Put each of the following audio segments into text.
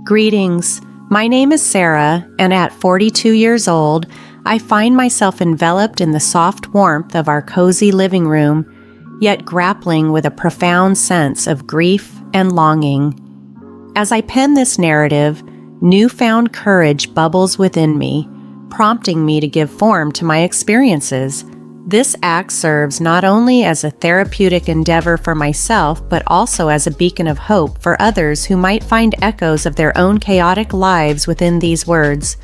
Greetings. My name is Sarah, and at 42 years old, I find myself enveloped in the soft warmth of our cozy living room, yet grappling with a profound sense of grief and longing. As I pen this narrative, newfound courage bubbles within me, prompting me to give form to my experiences. This act serves not only as a therapeutic endeavor for myself, but also as a beacon of hope for others who might find echoes of their own chaotic lives within these words.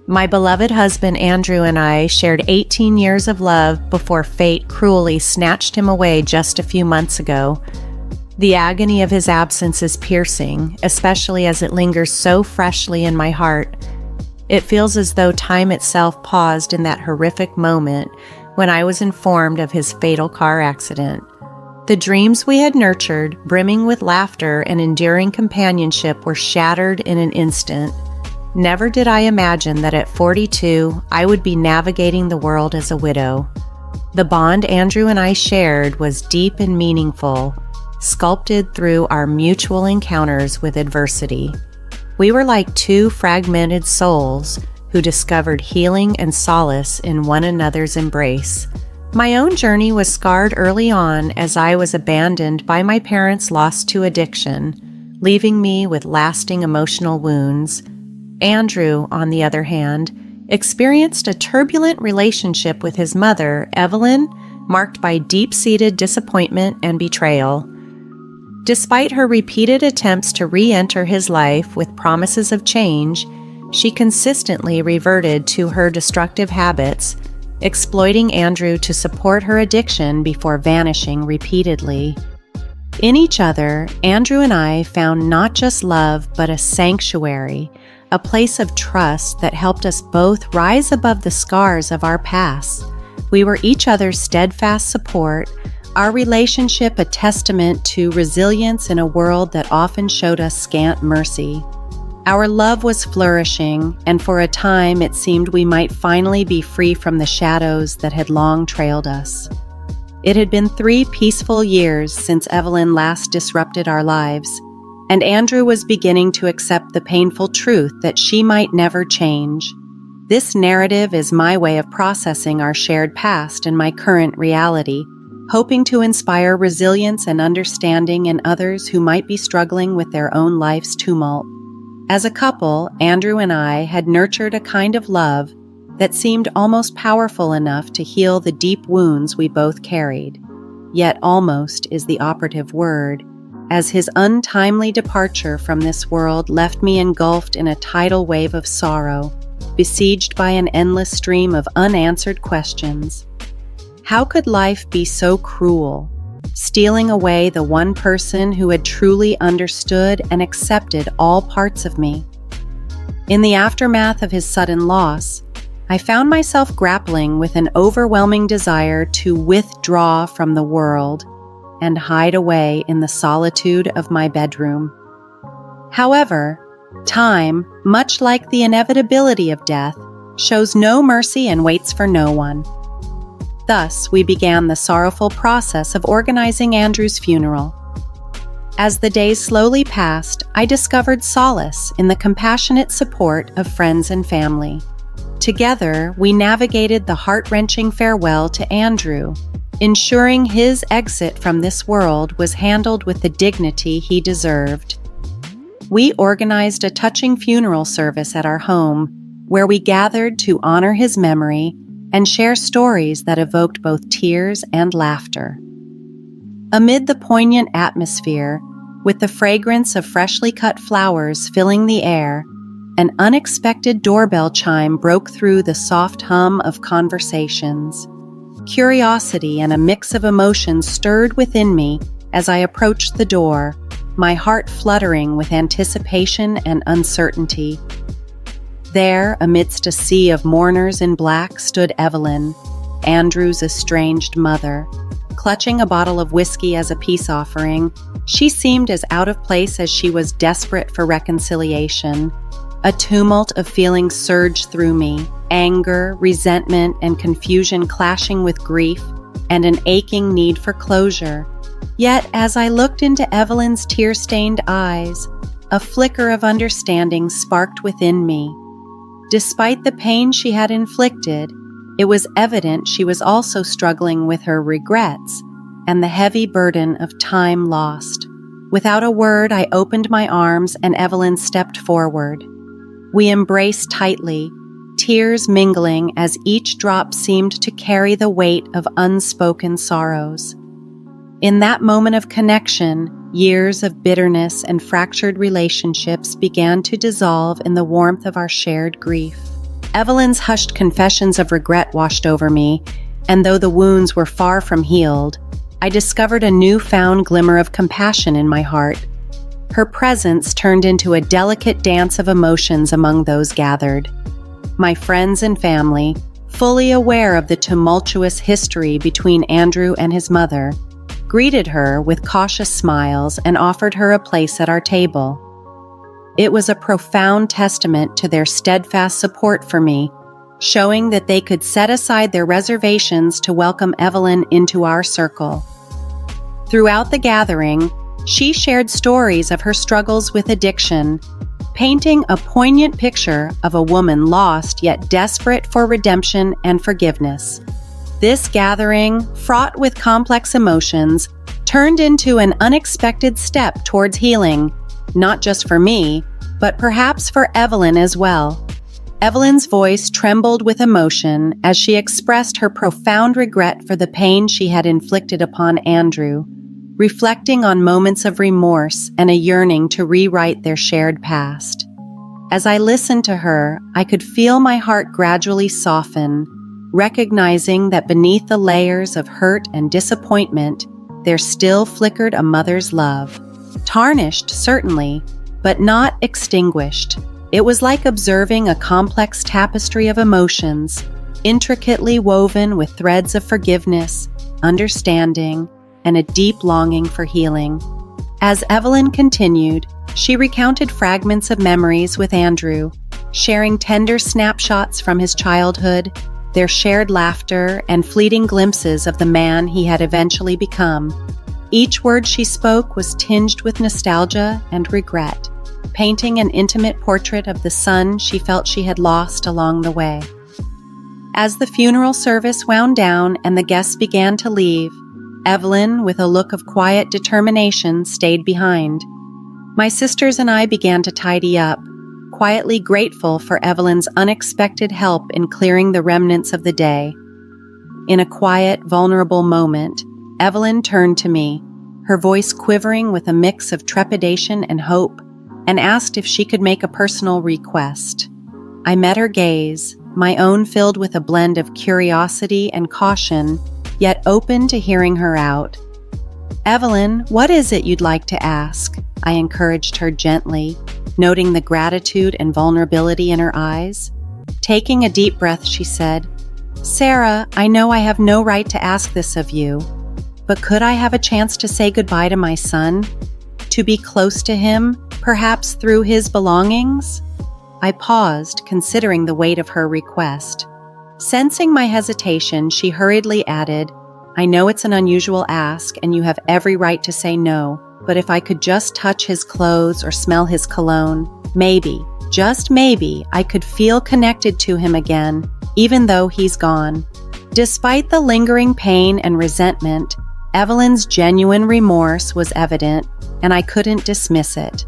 My beloved husband Andrew and I shared 18 years of love before fate cruelly snatched him away just a few months ago. The agony of his absence is piercing, especially as it lingers so freshly in my heart. It feels as though time itself paused in that horrific moment when I was informed of his fatal car accident. The dreams we had nurtured, brimming with laughter and enduring companionship, were shattered in an instant. Never did I imagine that at 42, I would be navigating the world as a widow. The bond Andrew and I shared was deep and meaningful, sculpted through our mutual encounters with adversity. We were like two fragmented souls who discovered healing and solace in one another's embrace. My own journey was scarred early on as I was abandoned by my parents' loss to addiction, leaving me with lasting emotional wounds. Andrew, on the other hand, experienced a turbulent relationship with his mother, Evelyn, marked by deep-seated disappointment and betrayal. Despite her repeated attempts to re-enter his life with promises of change, she consistently reverted to her destructive habits, exploiting Andrew to support her addiction before vanishing repeatedly. In each other, Andrew and I found not just love, but a sanctuary, a place of trust that helped us both rise above the scars of our past. We were each other's steadfast support, our relationship a testament to resilience in a world that often showed us scant mercy. Our love was flourishing, and for a time it seemed we might finally be free from the shadows that had long trailed us. It had been 3 peaceful years since Evelyn last disrupted our lives, and Andrew was beginning to accept the painful truth that she might never change. This narrative is my way of processing our shared past and my current reality, hoping to inspire resilience and understanding in others who might be struggling with their own life's tumult. As a couple, Andrew and I had nurtured a kind of love that seemed almost powerful enough to heal the deep wounds we both carried. Yet almost is the operative word, as his untimely departure from this world left me engulfed in a tidal wave of sorrow, besieged by an endless stream of unanswered questions. How could life be so cruel, stealing away the one person who had truly understood and accepted all parts of me? In the aftermath of his sudden loss, I found myself grappling with an overwhelming desire to withdraw from the world and hide away in the solitude of my bedroom. However, time, much like the inevitability of death, shows no mercy and waits for no one. Thus, we began the sorrowful process of organizing Andrew's funeral. As the days slowly passed, I discovered solace in the compassionate support of friends and family. Together, we navigated the heart-wrenching farewell to Andrew, ensuring his exit from this world was handled with the dignity he deserved. We organized a touching funeral service at our home, where we gathered to honor his memory and share stories that evoked both tears and laughter. Amid the poignant atmosphere, with the fragrance of freshly cut flowers filling the air, an unexpected doorbell chime broke through the soft hum of conversations. Curiosity and a mix of emotions stirred within me as I approached the door, my heart fluttering with anticipation and uncertainty. There, amidst a sea of mourners in black, stood Evelyn, Andrew's estranged mother. Clutching a bottle of whiskey as a peace offering, she seemed as out of place as she was desperate for reconciliation. A tumult of feelings surged through me, anger, resentment, and confusion clashing with grief, and an aching need for closure. Yet, as I looked into Evelyn's tear-stained eyes, a flicker of understanding sparked within me. Despite the pain she had inflicted, it was evident she was also struggling with her regrets and the heavy burden of time lost. Without a word, I opened my arms and Evelyn stepped forward. We embraced tightly, tears mingling as each drop seemed to carry the weight of unspoken sorrows. In that moment of connection, years of bitterness and fractured relationships began to dissolve in the warmth of our shared grief. Evelyn's hushed confessions of regret washed over me, and though the wounds were far from healed, I discovered a newfound glimmer of compassion in my heart. Her presence turned into a delicate dance of emotions among those gathered. My friends and family, fully aware of the tumultuous history between Andrew and his mother, greeted her with cautious smiles and offered her a place at our table. It was a profound testament to their steadfast support for me, showing that they could set aside their reservations to welcome Evelyn into our circle. Throughout the gathering, she shared stories of her struggles with addiction, painting a poignant picture of a woman lost yet desperate for redemption and forgiveness. This gathering, fraught with complex emotions, turned into an unexpected step towards healing, not just for me, but perhaps for Evelyn as well. Evelyn's voice trembled with emotion as she expressed her profound regret for the pain she had inflicted upon Andrew, reflecting on moments of remorse and a yearning to rewrite their shared past. As I listened to her, I could feel my heart gradually soften, recognizing that beneath the layers of hurt and disappointment, there still flickered a mother's love. Tarnished, certainly, but not extinguished. It was like observing a complex tapestry of emotions, intricately woven with threads of forgiveness, understanding, and a deep longing for healing. As Evelyn continued, she recounted fragments of memories with Andrew, sharing tender snapshots from his childhood, their shared laughter, and fleeting glimpses of the man he had eventually become. Each word she spoke was tinged with nostalgia and regret, painting an intimate portrait of the son she felt she had lost along the way. As the funeral service wound down and the guests began to leave, Evelyn, with a look of quiet determination, stayed behind. My sisters and I began to tidy up, quietly grateful for Evelyn's unexpected help in clearing the remnants of the day. In a quiet, vulnerable moment, Evelyn turned to me, her voice quivering with a mix of trepidation and hope, and asked if she could make a personal request. I met her gaze, my own filled with a blend of curiosity and caution, yet open to hearing her out. "Evelyn, what is it you'd like to ask?" I encouraged her gently, noting the gratitude and vulnerability in her eyes. Taking a deep breath, she said, "Sarah, I know I have no right to ask this of you, but could I have a chance to say goodbye to my son? To be close to him, perhaps through his belongings?" I paused, considering the weight of her request. Sensing my hesitation, she hurriedly added, "I know it's an unusual ask and you have every right to say no, but if I could just touch his clothes or smell his cologne, maybe, just maybe, I could feel connected to him again, even though he's gone." Despite the lingering pain and resentment, Evelyn's genuine remorse was evident, and I couldn't dismiss it.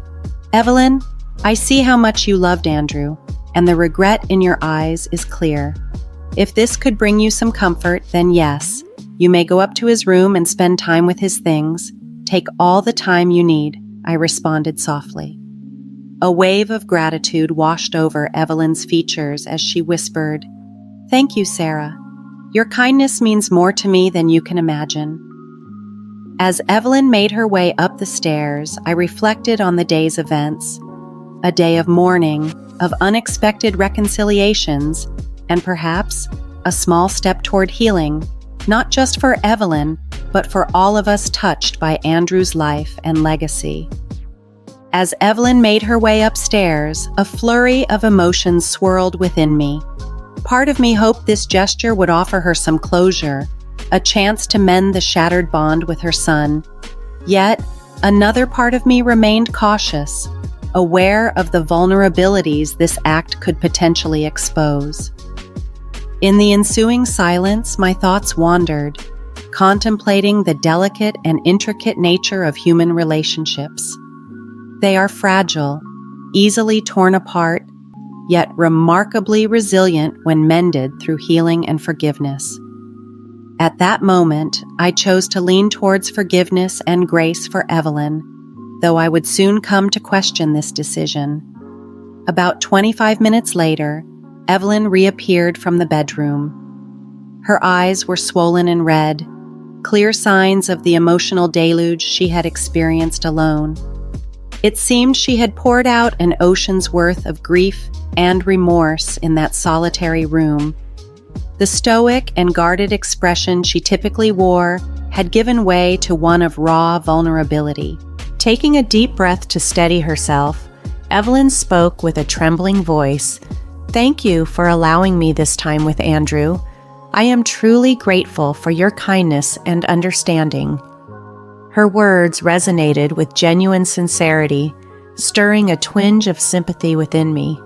"Evelyn, I see how much you loved Andrew, and the regret in your eyes is clear. If this could bring you some comfort, then yes, you may go up to his room and spend time with his things. Take all the time you need," I responded softly. A wave of gratitude washed over Evelyn's features as she whispered, "Thank you, Sarah. Your kindness means more to me than you can imagine." As Evelyn made her way up the stairs, I reflected on the day's events. A day of mourning, of unexpected reconciliations, and perhaps a small step toward healing, not just for Evelyn, but for all of us touched by Andrew's life and legacy. As Evelyn made her way upstairs, a flurry of emotions swirled within me. Part of me hoped this gesture would offer her some closure, a chance to mend the shattered bond with her son. Yet, another part of me remained cautious, aware of the vulnerabilities this act could potentially expose. In the ensuing silence, my thoughts wandered, contemplating the delicate and intricate nature of human relationships. They are fragile, easily torn apart, yet remarkably resilient when mended through healing and forgiveness. At that moment, I chose to lean towards forgiveness and grace for Evelyn, though I would soon come to question this decision. About 25 minutes later, Evelyn reappeared from the bedroom. Her eyes were swollen and red, clear signs of the emotional deluge she had experienced alone. It seemed she had poured out an ocean's worth of grief and remorse in that solitary room. The stoic and guarded expression she typically wore had given way to one of raw vulnerability. Taking a deep breath to steady herself, Evelyn spoke with a trembling voice. "Thank you for allowing me this time with Andrew. I am truly grateful for your kindness and understanding." Her words resonated with genuine sincerity, stirring a twinge of sympathy within me.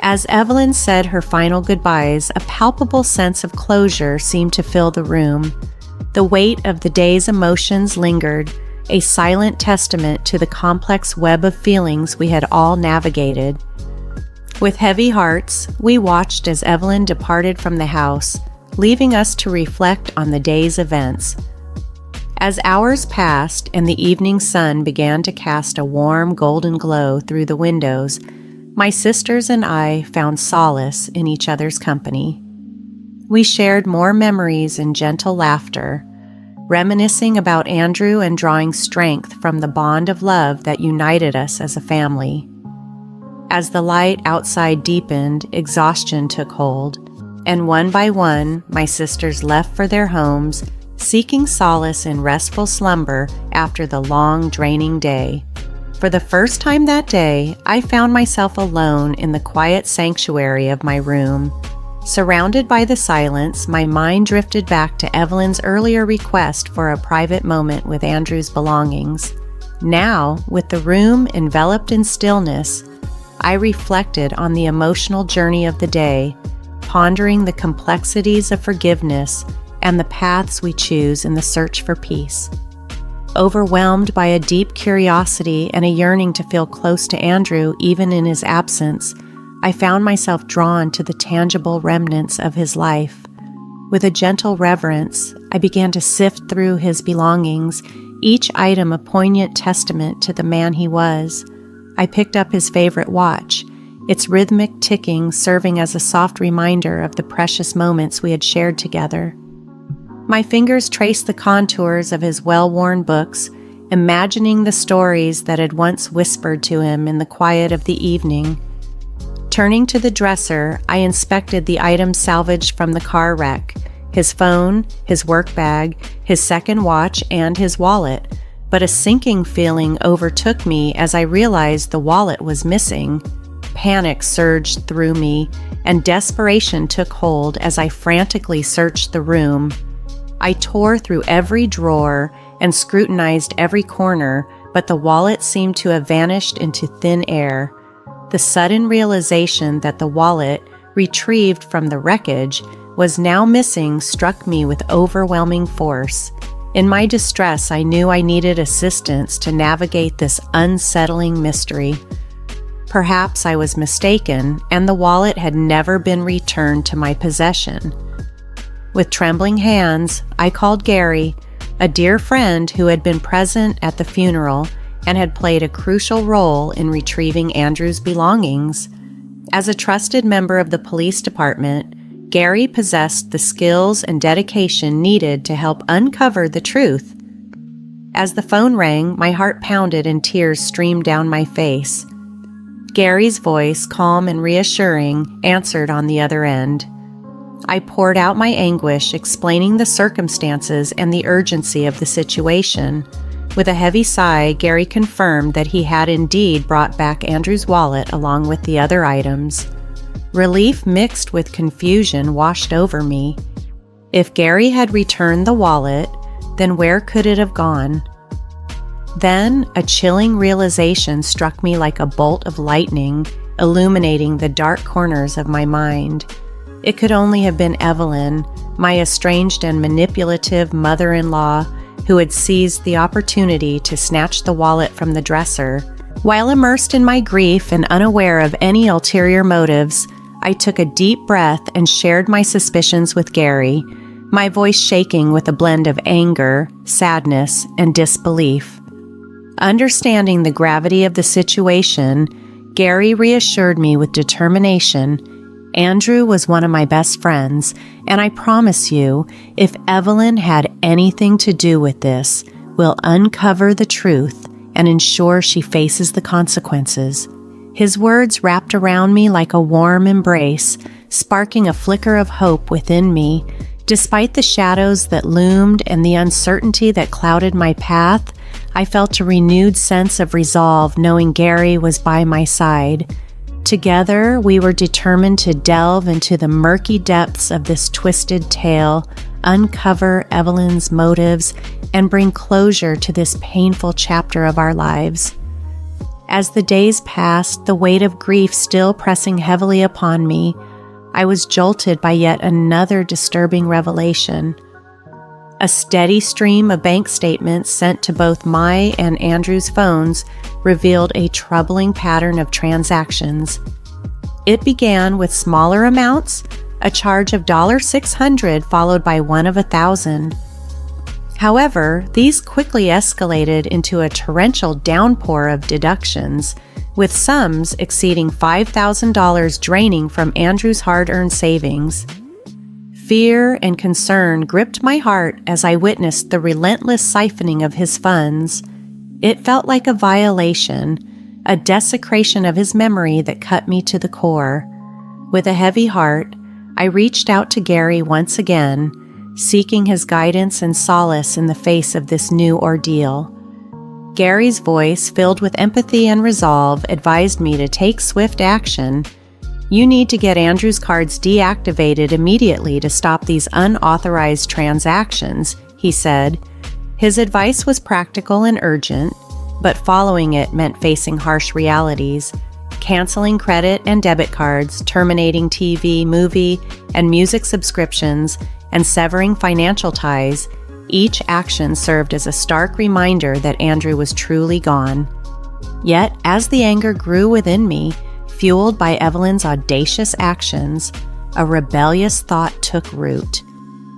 As Evelyn said her final goodbyes, a palpable sense of closure seemed to fill the room. The weight of the day's emotions lingered, a silent testament to the complex web of feelings we had all navigated. With heavy hearts, we watched as Evelyn departed from the house, leaving us to reflect on the day's events. As hours passed and the evening sun began to cast a warm golden glow through the windows, my sisters and I found solace in each other's company. We shared more memories and gentle laughter, reminiscing about Andrew and drawing strength from the bond of love that united us as a family. As the light outside deepened, exhaustion took hold, and one by one, my sisters left for their homes, seeking solace in restful slumber after the long, draining day. For the first time that day, I found myself alone in the quiet sanctuary of my room. Surrounded by the silence, my mind drifted back to Evelyn's earlier request for a private moment with Andrew's belongings. Now, with the room enveloped in stillness, I reflected on the emotional journey of the day, pondering the complexities of forgiveness and the paths we choose in the search for peace. Overwhelmed by a deep curiosity and a yearning to feel close to Andrew even in his absence, I found myself drawn to the tangible remnants of his life. With a gentle reverence, I began to sift through his belongings, each item a poignant testament to the man he was. I picked up his favorite watch, its rhythmic ticking serving as a soft reminder of the precious moments we had shared together. My fingers traced the contours of his well-worn books, imagining the stories that had once whispered to him in the quiet of the evening. Turning to the dresser, I inspected the items salvaged from the car wreck: his phone, his work bag, his second watch, and his wallet. But a sinking feeling overtook me as I realized the wallet was missing. Panic surged through me, and desperation took hold as I frantically searched the room. I tore through every drawer and scrutinized every corner, but the wallet seemed to have vanished into thin air. The sudden realization that the wallet, retrieved from the wreckage, was now missing struck me with overwhelming force. In my distress, I knew I needed assistance to navigate this unsettling mystery. Perhaps I was mistaken, and the wallet had never been returned to my possession. With trembling hands, I called Gary, a dear friend who had been present at the funeral and had played a crucial role in retrieving Andrew's belongings. As a trusted member of the police department, Gary possessed the skills and dedication needed to help uncover the truth. As the phone rang, my heart pounded and tears streamed down my face. Gary's voice, calm and reassuring, answered on the other end. I poured out my anguish, explaining the circumstances and the urgency of the situation. With a heavy sigh, Gary confirmed that he had indeed brought back Andrew's wallet along with the other items. Relief mixed with confusion washed over me. If Gary had returned the wallet, then where could it have gone? Then, a chilling realization struck me like a bolt of lightning, illuminating the dark corners of my mind. It could only have been Evelyn, my estranged and manipulative mother-in-law, who had seized the opportunity to snatch the wallet from the dresser. While immersed in my grief and unaware of any ulterior motives, I took a deep breath and shared my suspicions with Gary, my voice shaking with a blend of anger, sadness, and disbelief. Understanding the gravity of the situation, Gary reassured me with determination. Andrew was one of my best friends, and I promise you, if Evelyn had anything to do with this, we'll uncover the truth and ensure she faces the consequences. His words wrapped around me like a warm embrace, sparking a flicker of hope within me. Despite the shadows that loomed and the uncertainty that clouded my path, I felt a renewed sense of resolve knowing Gary was by my side. Together, we were determined to delve into the murky depths of this twisted tale, uncover Evelyn's motives, and bring closure to this painful chapter of our lives. As the days passed, the weight of grief still pressing heavily upon me, I was jolted by yet another disturbing revelation. A steady stream of bank statements sent to both my and Andrew's phones revealed a troubling pattern of transactions. It began with smaller amounts, a charge of $600 followed by one of $1,000. However, these quickly escalated into a torrential downpour of deductions, with sums exceeding $5,000 draining from Andrew's hard-earned savings. Fear and concern gripped my heart as I witnessed the relentless siphoning of his funds. It felt like a violation, a desecration of his memory that cut me to the core. With a heavy heart, I reached out to Gary once again, seeking his guidance and solace in the face of this new ordeal. Gary's voice, filled with empathy and resolve, advised me to take swift action. You need to get Andrew's cards deactivated immediately to stop these unauthorized transactions, he said. His advice was practical and urgent, but following it meant facing harsh realities, canceling credit and debit cards, terminating TV, movie, and music subscriptions, and severing financial ties. Each action served as a stark reminder that Andrew was truly gone. Yet, as the anger grew within me, fueled by Evelyn's audacious actions, a rebellious thought took root.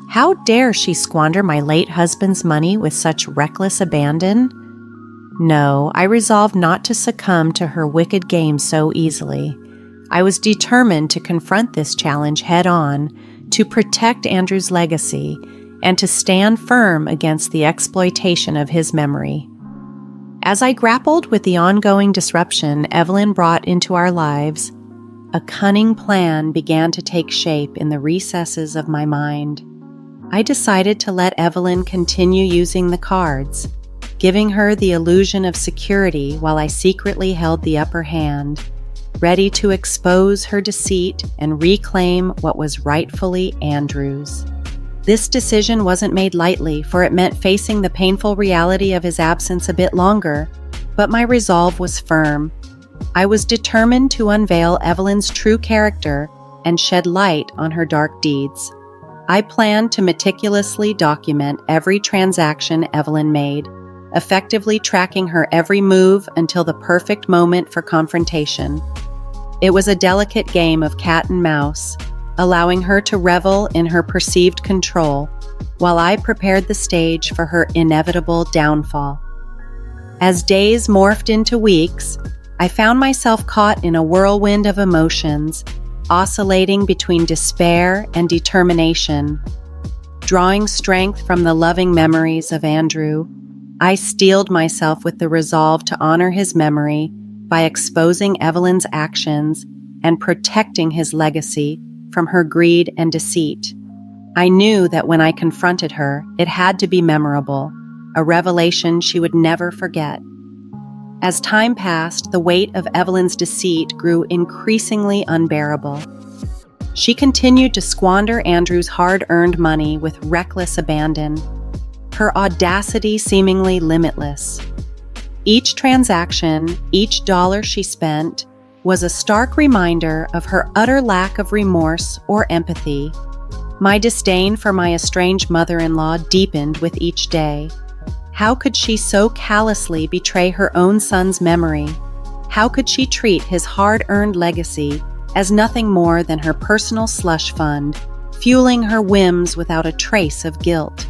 How dare she squander my late husband's money with such reckless abandon? No, I resolved not to succumb to her wicked game so easily. I was determined to confront this challenge head-on, to protect Andrew's legacy, and to stand firm against the exploitation of his memory. As I grappled with the ongoing disruption Evelyn brought into our lives, a cunning plan began to take shape in the recesses of my mind. I decided to let Evelyn continue using the cards, giving her the illusion of security while I secretly held the upper hand, ready to expose her deceit and reclaim what was rightfully Andrew's. This decision wasn't made lightly, for it meant facing the painful reality of his absence a bit longer, but my resolve was firm. I was determined to unveil Evelyn's true character and shed light on her dark deeds. I planned to meticulously document every transaction Evelyn made, effectively tracking her every move until the perfect moment for confrontation. It was a delicate game of cat and mouse, allowing her to revel in her perceived control, while I prepared the stage for her inevitable downfall. As days morphed into weeks, I found myself caught in a whirlwind of emotions, oscillating between despair and determination. Drawing strength from the loving memories of Andrew, I steeled myself with the resolve to honor his memory by exposing Evelyn's actions and protecting his legacy from her greed and deceit. I knew that when I confronted her, it had to be memorable, a revelation she would never forget. As time passed, the weight of Evelyn's deceit grew increasingly unbearable. She continued to squander Andrew's hard-earned money with reckless abandon, her audacity seemingly limitless. Each transaction, each dollar she spent, was a stark reminder of her utter lack of remorse or empathy. My disdain for my estranged mother-in-law deepened with each day. How could she so callously betray her own son's memory? How could she treat his hard-earned legacy as nothing more than her personal slush fund, fueling her whims without a trace of guilt?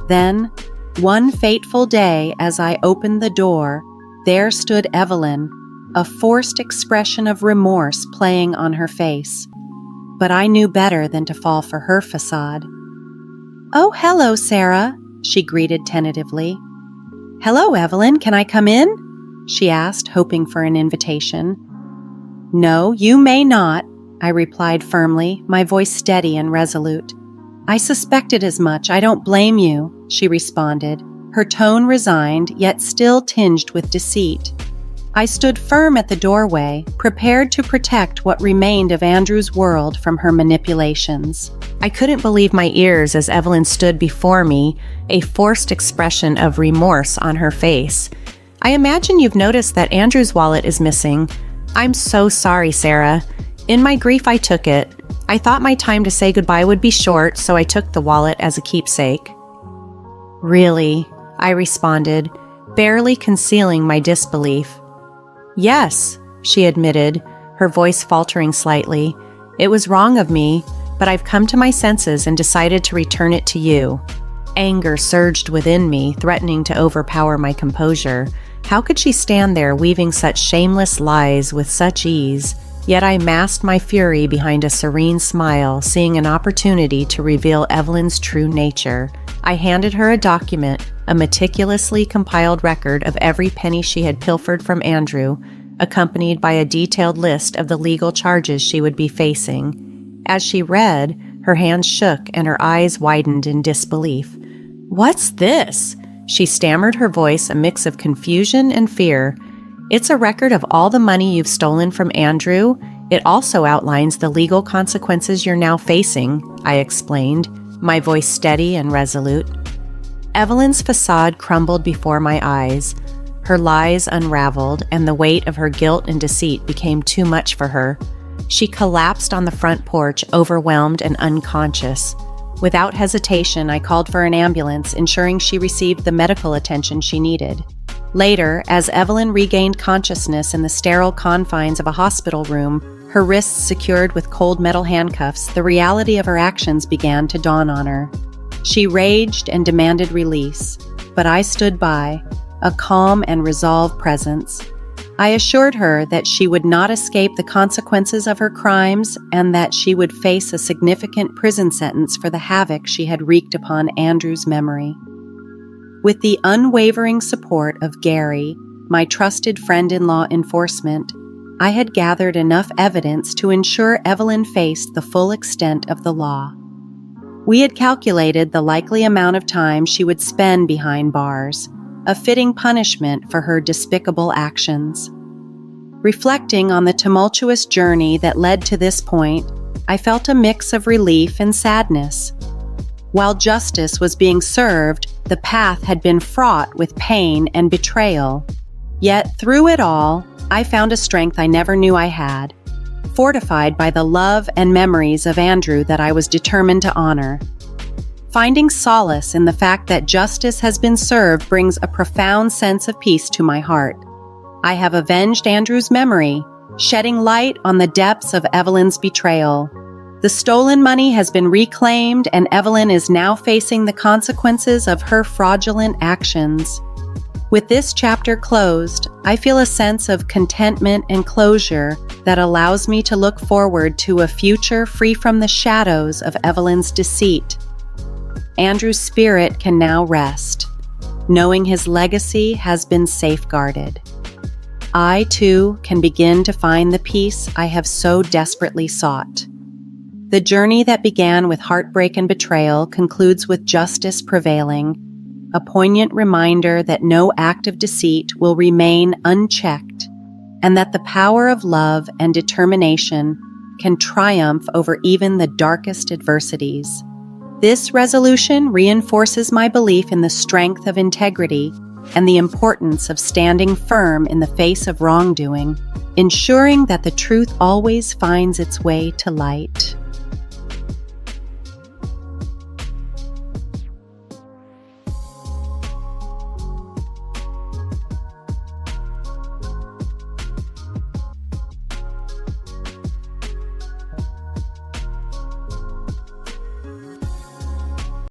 Then, one fateful day as I opened the door, there stood Evelyn, a forced expression of remorse playing on her face. But I knew better than to fall for her facade. "Oh, hello, Sarah," she greeted tentatively. "Hello, Evelyn, can I come in?" she asked, hoping for an invitation. "No, you may not," I replied firmly, my voice steady and resolute. "I suspected as much, I don't blame you," she responded, her tone resigned, yet still tinged with deceit. I stood firm at the doorway, prepared to protect what remained of Andrew's world from her manipulations. I couldn't believe my ears as Evelyn stood before me, a forced expression of remorse on her face. "I imagine you've noticed that Andrew's wallet is missing. I'm so sorry, Sarah. In my grief, I took it. I thought my time to say goodbye would be short, so I took the wallet as a keepsake." "Really?" I responded, barely concealing my disbelief. "Yes," she admitted, her voice faltering slightly. "It was wrong of me, but I've come to my senses and decided to return it to you." Anger surged within me, threatening to overpower my composure. How could she stand there weaving such shameless lies with such ease? Yet I masked my fury behind a serene smile, seeing an opportunity to reveal Evelyn's true nature. I handed her a document, a meticulously compiled record of every penny she had pilfered from Andrew, accompanied by a detailed list of the legal charges she would be facing. As she read, her hands shook and her eyes widened in disbelief. "What's this?" she stammered, her voice a mix of confusion and fear. "It's a record of all the money you've stolen from Andrew. It also outlines the legal consequences you're now facing," I explained, my voice steady and resolute. Evelyn's facade crumbled before my eyes. Her lies unraveled, and the weight of her guilt and deceit became too much for her. She collapsed on the front porch, overwhelmed and unconscious. Without hesitation, I called for an ambulance, ensuring she received the medical attention she needed. Later, as Evelyn regained consciousness in the sterile confines of a hospital room, her wrists secured with cold metal handcuffs, the reality of her actions began to dawn on her. She raged and demanded release, but I stood by, a calm and resolved presence. I assured her that she would not escape the consequences of her crimes and that she would face a significant prison sentence for the havoc she had wreaked upon Andrew's memory. With the unwavering support of Gary, my trusted friend-in-law enforcement, I had gathered enough evidence to ensure Evelyn faced the full extent of the law. We had calculated the likely amount of time she would spend behind bars, a fitting punishment for her despicable actions. Reflecting on the tumultuous journey that led to this point, I felt a mix of relief and sadness. While justice was being served, the path had been fraught with pain and betrayal. Yet through it all, I found a strength I never knew I had, fortified by the love and memories of Andrew that I was determined to honor. Finding solace in the fact that justice has been served brings a profound sense of peace to my heart. I have avenged Andrew's memory, shedding light on the depths of Evelyn's betrayal. The stolen money has been reclaimed, and Evelyn is now facing the consequences of her fraudulent actions. With this chapter closed, I feel a sense of contentment and closure that allows me to look forward to a future free from the shadows of Evelyn's deceit. Andrew's spirit can now rest, knowing his legacy has been safeguarded. I, too, can begin to find the peace I have so desperately sought. The journey that began with heartbreak and betrayal concludes with justice prevailing, a poignant reminder that no act of deceit will remain unchecked, and that the power of love and determination can triumph over even the darkest adversities. This resolution reinforces my belief in the strength of integrity and the importance of standing firm in the face of wrongdoing, ensuring that the truth always finds its way to light.